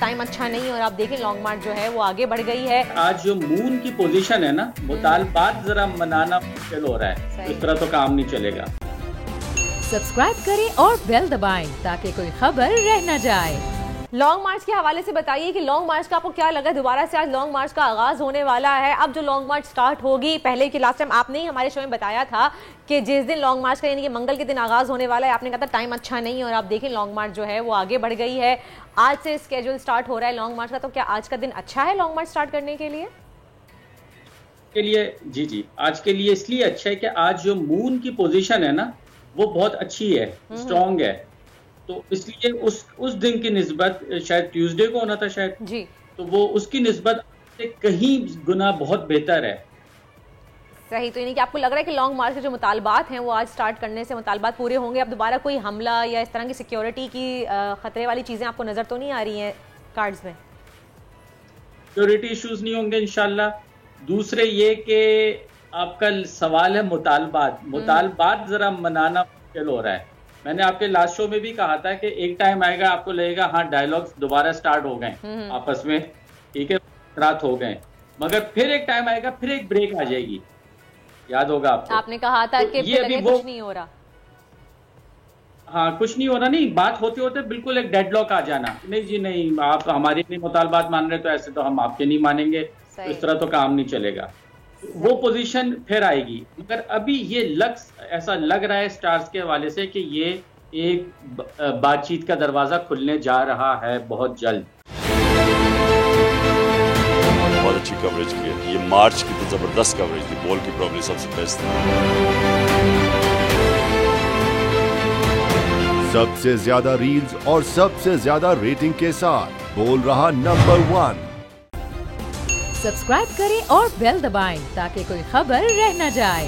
Time अच्छा नहीं है और आप देखें लॉन्ग मार्च जो है वो आगे बढ़ गई है। आज जो मून की पोजीशन है ना, मुतालबात जरा मनाना मुश्किल हो रहा है, इस तरह तो काम नहीं चलेगा। सब्सक्राइब करें और बेल दबाएं ताकि कोई खबर रह न जाए। लॉन्ग मार्च के हवाले से बताइए कि लॉन्ग मार्च का आपको क्या लगा, दोबारा से आज लॉन्ग मार्च का आगाज होने वाला है। अब जो लॉन्ग मार्च स्टार्ट होगी, पहले की लास्ट टाइम आपने ही हमारे शो में बताया था कि जिस दिन लॉन्ग मार्च का यानी कि मंगल के दिन आगाज होने वाला है, आपने कहा था टाइम अच्छा नहीं है और आप देखें लॉन्ग मार्च जो है वो आगे बढ़ गई है। आज से स्केड्यूल स्टार्ट हो रहा है लॉन्ग मार्च का, तो क्या आज का दिन अच्छा है लॉन्ग मार्च स्टार्ट करने के लिए? जी, आज के लिए इसलिए अच्छा है कि आज जो मून की पोजीशन है ना वो बहुत अच्छी है, स्ट्रॉन्ग है, तो इसलिए उस दिन की निस्बत, शायद ट्यूसडे को होना था शायद जी, तो वो उसकी निस्बत से कहीं गुना बहुत बेहतर है। सही, तो यानी कि आपको लग रहा है कि लॉन्ग मार्च के जो मुतालबात हैं वो आज स्टार्ट करने से मुतालबात पूरे होंगे। अब दोबारा कोई हमला या इस तरह की सिक्योरिटी की खतरे वाली चीजें आपको नजर तो नहीं आ रही हैं कार्ड्स में? सिक्योरिटी इश्यूज नहीं होंगे इंशाल्लाह। दूसरे ये कि आपका सवाल है मुतालबात जरा मनाना मुश्किल हो रहा है। मैंने आपके लास्ट शो में भी कहा था कि एक टाइम आएगा आपको लगेगा हाँ डायलॉग्स दोबारा स्टार्ट हो गए आपस में, ठीक है, रात हो गए, मगर फिर एक टाइम आएगा, फिर एक ब्रेक आ जाएगी, याद होगा आपको। आपने कहा था कि ये अभी कुछ नहीं हो रहा। हाँ, कुछ नहीं हो रहा, नहीं, बात होते होते बिल्कुल एक डेडलॉक आ जाना, नहीं जी नहीं, आप हमारी नहीं मुतालबात मान रहे तो ऐसे तो हम आपके नहीं मानेंगे, तो इस तरह तो काम नहीं चलेगा। वो पोजीशन फिर आएगी, मगर अभी ये ऐसा लग रहा है स्टार्स के हवाले से कि ये एक बातचीत का दरवाजा खुलने जा रहा है बहुत जल्द। बहुत अच्छी कवरेज की है, ये मार्च की तो जबरदस्त कवरेज थी, बॉल की प्रॉब्लम सबसे बेस्ट थी। सबसे ज्यादा रील्स और सबसे ज्यादा रेटिंग के साथ बोल रहा नंबर 1। सब्सक्राइब करें और बेल दबाएं ताकि कोई खबर रह न जाए।